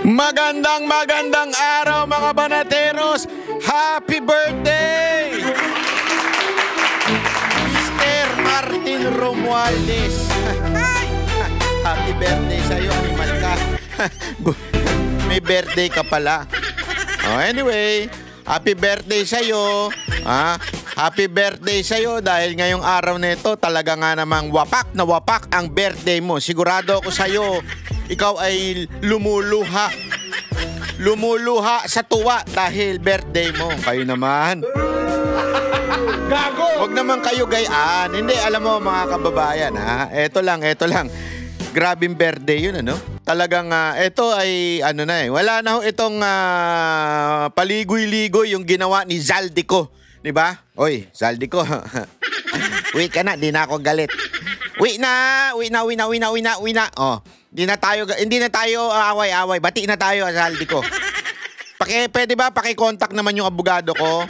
Magandang araw mga banateros! Happy birthday! Mr. Martin Romualdez. Happy birthday sa'yo, animal ka. May birthday ka pala. Anyway, happy birthday sa'yo. Happy birthday sa'yo dahil ngayong araw na ito talaga nga namang wapak na wapak ang birthday mo. Sigurado ako sa'yo, ikaw ay lumuluha sa tuwa dahil birthday mo. Kayo naman. Gago! Huwag naman kayo gayaan. Hindi, alam mo mga kababayan, Eto lang. Grabing birthday yun, ano? Talagang, ito ay, wala na ho itong paligoy-ligoy yung ginawa ni Zaldico. Diba? Oy, Zaldico. Uwi ka na, di na ako galit. Uwi na. Oh. Hindi na tayo away-away. Bati na tayo, Zaldico. Pwede ba paki-contact naman yung abogado ko?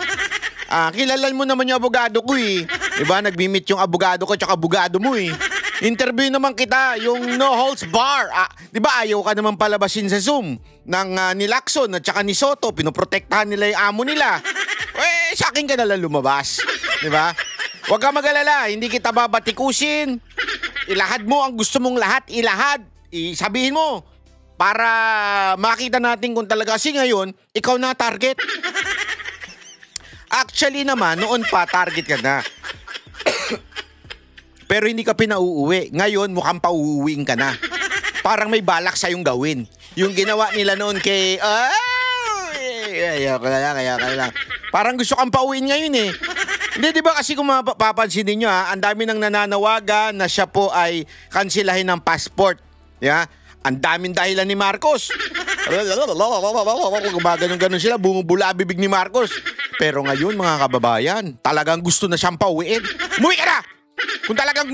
Kilalan mo naman yung abogado ko eh. Diba? Nag-meet yung abogado ko tsaka abogado mo eh. Interview naman kita, yung no holds bar. Diba ayaw ka naman palabasin sa Zoom ng ni Lacson at tsaka ni Soto. Pinoprotektahan nila yung amo nila. Sa akin ka nalang lumabas. Diba? Huwag ka mag-alala, hindi kita babatikusin. Ilahad mo ang gusto mong lahat, ilahad. Sabihin mo para makita natin kung talaga kasi ngayon ikaw na target. Actually naman noon pa target ka na. Pero hindi ka pinauuwi. Ngayon mukhang pauuwiin ka na. Parang may balak sa'yong gawin. Yung ginawa nila noon kay kaya lang. Parang gusto kang pauwiin ngayon eh. Hindi, di ba kasi kung mapapansin ninyo ang dami nang nananawagan na siya po ay kansilahin ng passport. Yeah? Ang daming dahilan ni Marcos. Gumaganon sila, bumubula bibig ni Marcos. Pero ngayon mga kababayan, talagang gusto na siyang pauwiin. Umuwi ka na! Kung talagang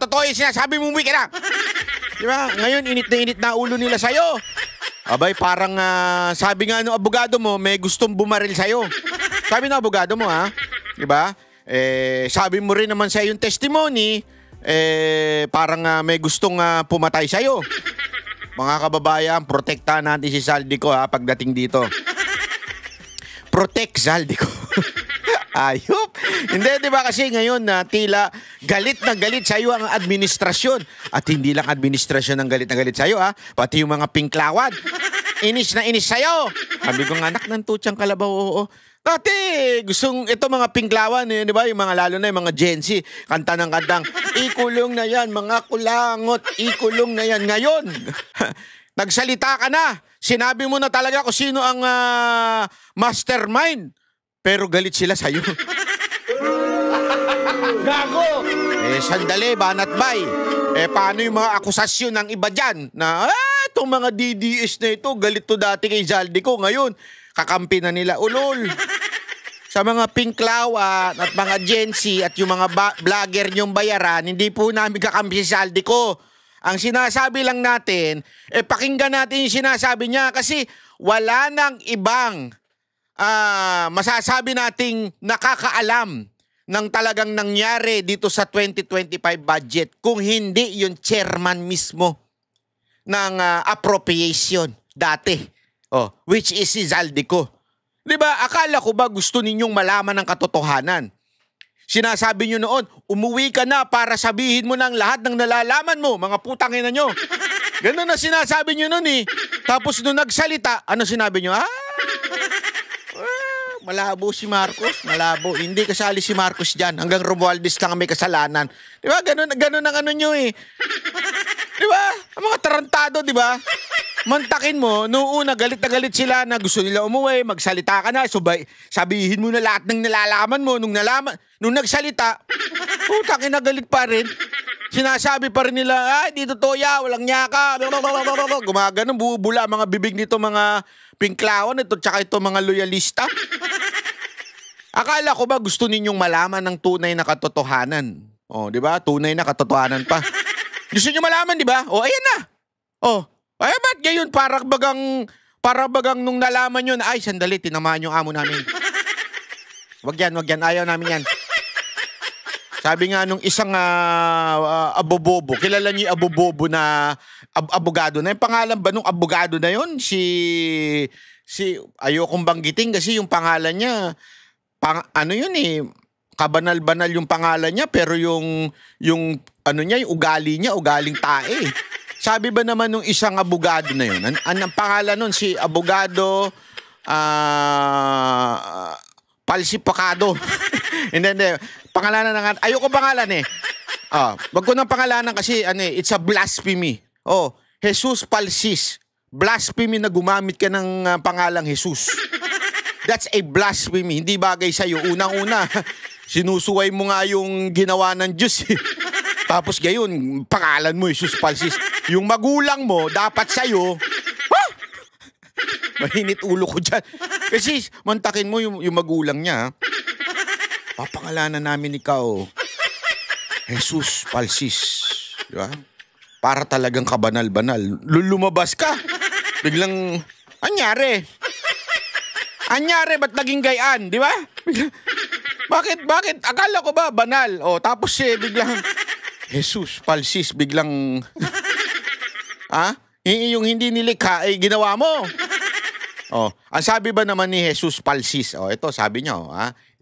totoo yung sinasabi mo, umuwi ka na! Diba? Ngayon, init na ulo nila sa'yo. Abay, parang sabi nga ng abogado mo, may gustong bumaril sa'yo. Sabi ng abogado mo, diba? Sabi mo rin naman sa yung testimony, parang may gustong pumatay sa'yo. Mga kababayan, protektahan natin si Zaldico pagdating dito. Protect Zaldico. Ayop. Hindi, di ba kasi ngayon tila galit na galit sa'yo ang administrasyon. At hindi lang administrasyon ang galit na galit sa'yo, pati yung mga pinklawad. Inis na inis sa'yo. Sabi ko, anak ng tutsang kalabaw, oo. Dati, gustong ito mga pinklawan, di ba? Yung mga lalo na yung mga Gen Z, kanta ng kantang, ikulong na yan, mga kulangot, ikulong na yan. Ngayon, nagsalita ka na. Sinabi mo na talaga kung sino ang mastermind. Pero galit sila sa'yo. Gago! Sandali, banat bay. Paano yung mga akusasyon ng iba dyan? Na, itong mga DDS na ito, galit to dati kay Zaldico. Ngayon, kakampi na nila. Ulol! Sa mga pinklawan at mga Gen Z at yung mga vlogger nyong bayaran, hindi po namin kakampi si Zaldico. Ang sinasabi lang natin, pakinggan natin yung sinasabi niya kasi wala nang ibang masasabi nating nakakaalam ng talagang nangyari dito sa 2025 budget kung hindi yung chairman mismo ng appropriation dati, which is si Zaldico. Diba, akala ko ba gusto ninyong malaman ng katotohanan? Sinasabi nyo noon, umuwi ka na para sabihin mo ng lahat ng nalalaman mo, mga putangina nyo. Ganun na sinasabi nyo noon eh. Tapos nung nagsalita, ano sinabi nyo? Malabo si Marcos, malabo. Hindi kasali si Marcos dyan. Hanggang Romualdez lang may kasalanan. Di ba? Ganun ang ano nyo eh. Di ba? Ang mga tarantado, di ba? Mantakin mo, noong una galit na galit sila na gusto nila umuwi, magsalita ka na, sabihin mo na lahat ng nalalaman mo. Nung nagsalita, putang ina galit pa rin. Sinasabi pa rin nila, di totoo ya, walang nyaka. Gumaganon, bubula mga bibig nito mga pinklawan ito, tsaka ito mga loyalista. Akala ko ba gusto ninyong malaman ng tunay na katotohanan? Di ba? Tunay na katotohanan pa. Gusto niyo malaman, di ba? Ayan na. Ay, ba't ngayon parang bagang nung nalaman nyo na, ay, sandali, tinamaan yung amo namin. Wag yan, ayaw namin yan. Sabi nga nung isang abobobo, kilala niyo yung abobobo na abogado na. Yung pangalan ba nung abogado na yon? Si ayokong banggitin kasi yung pangalan niya, ano yun eh, kabanal-banal yung pangalan niya, pero yung ano niya, yung ugali niya, ugaling tae. Sabi ba naman nung isang abogado na yun, ang pangalan nun, si abogado, Palsipakado. Hindi. Pangalanan na nga. Ayoko pangalan eh. Wag ko ng pangalanan kasi it's a blasphemy. Jesus Palsis. Blasphemy na gumamit ka ng pangalang Jesus. That's a blasphemy. Hindi bagay sa'yo. Unang-una, sinusuway mo nga yung ginawa ng Diyos. Tapos gayon, pangalan mo Jesus Palsis. Yung magulang mo, dapat sa'yo, mahinit ulo ko dyan. Kasi mantakin mo yung magulang niya. Papangalanan namin ikaw, Jesus Palsis. Diba? Para talagang kabanal-banal. Lumabas ka. Biglang, anyari? Ba't naging gayaan? Di ba? Bakit? Akala ko ba banal? Tapos biglang, Jesus Palsis, biglang, yung hindi nilikha, ginawa mo. Ang sabi ba naman ni Jesus Palsis? Ito sabi niya,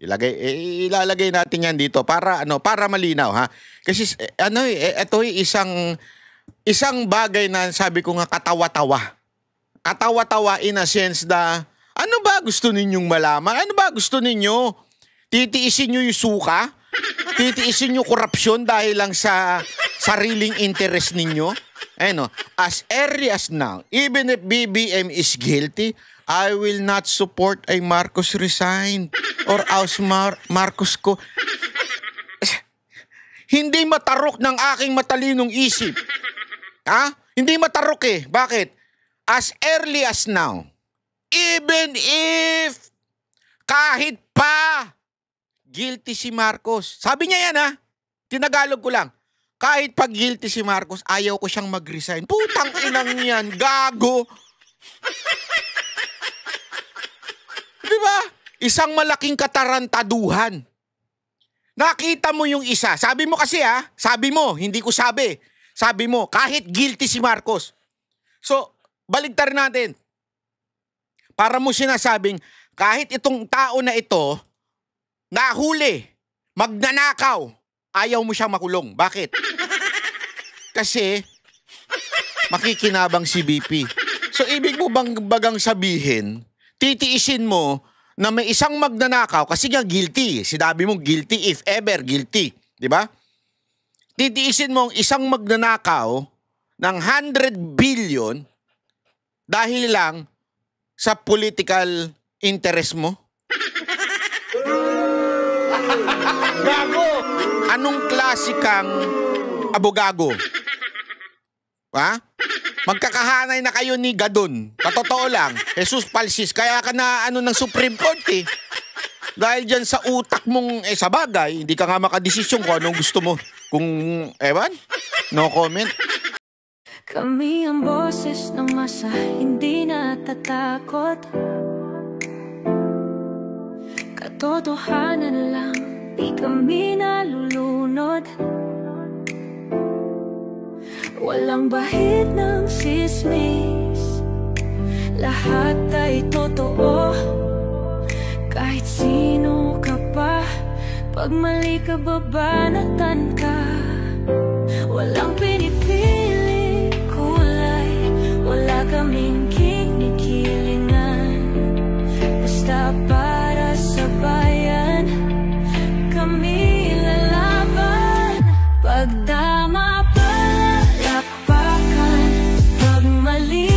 ilalagay natin yan dito para malinaw, ha. Kasi ito isang bagay na sabi ko nga katawa-tawa. Katawa-tawa in a sense na ano ba gusto ninyong malaman? Ano ba gusto ninyo? Titiisin niyo yung suka? Titiisin niyo korupsyon dahil lang sa sariling interest ninyo? As early as now, even if BBM is guilty, I will not support ay Marcos resign or aus Marcos ko. Hindi matarok ng aking matalinong isip. Hindi matarok eh. Bakit? As early as now, even if kahit pa guilty si Marcos. Sabi niya yan Tinagalog ko lang. Kahit pag guilty si Marcos, ayaw ko siyang mag-resign. Putang inang yan. Gago. Diba? Isang malaking katarantaduhan. Nakita mo yung isa. Sabi mo kasi sabi mo, hindi ko sabi. Sabi mo, kahit guilty si Marcos. So, baligtarin natin. Para mo sinasabing, kahit itong tao na ito, nahuli, magnanakaw, ayaw mo siyang makulong. Bakit? Kasi, makikinabang si BP. So, ibig mo bagang sabihin, titiisin mo na may isang magnanakaw kasi nga guilty. Sinabi mong guilty if ever guilty. Di ba? Titiisin mo ang isang magnanakaw ng 100 billion dahil lang sa political interest mo? Gago! Anong klasikang abogago? Magkakahanay na kayo ni Gadon. Katotoo lang, Jesus Palsis, kaya ka na ng Supreme Court eh. Dahil dyan sa utak mong, sa bagay, hindi ka nga makadesisyon kung anong gusto mo. Kung, ewan, no comment. Kami ang boses ng masa, hindi natatakot. Katotohanan lang, di kami nalulunod. Walang bahid ng sismis, lahat ay totoo. Kahit sino ka pa, pag mali ka babanatan ka. Walang pinipili kulay, wala kaming kinikilingan. Basta para sa bayan, kami lalaban. Pagdama palapakan, pag mali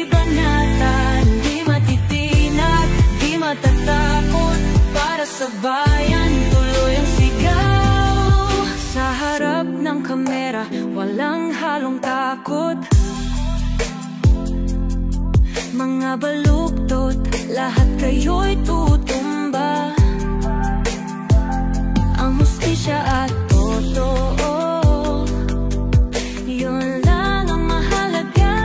banatan, di matitinag, di matatakot. Para sa bayan, tuloy ang sigaw. Sa harap ng kamera, walang halong takot. Mga baluktot, lahat kayo'y tutumba. Ang hustisya at totoo, yun lang ang mahalaga.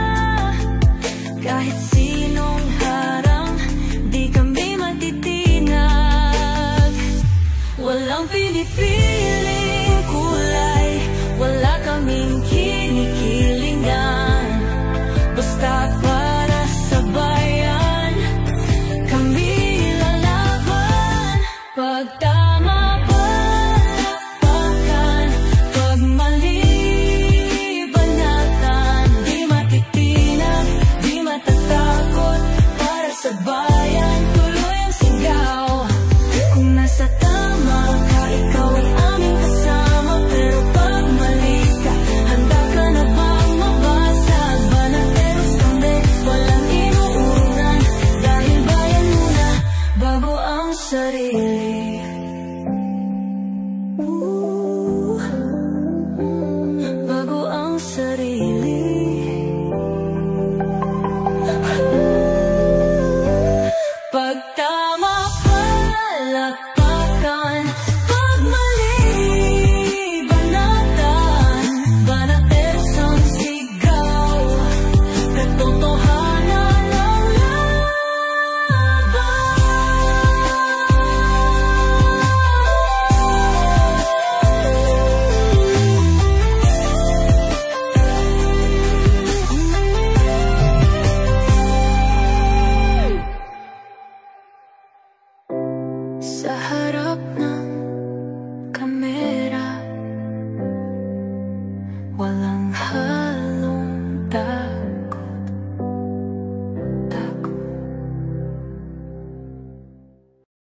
Kahit sinong harang, di kami matitinag. Walang pinipili walang halong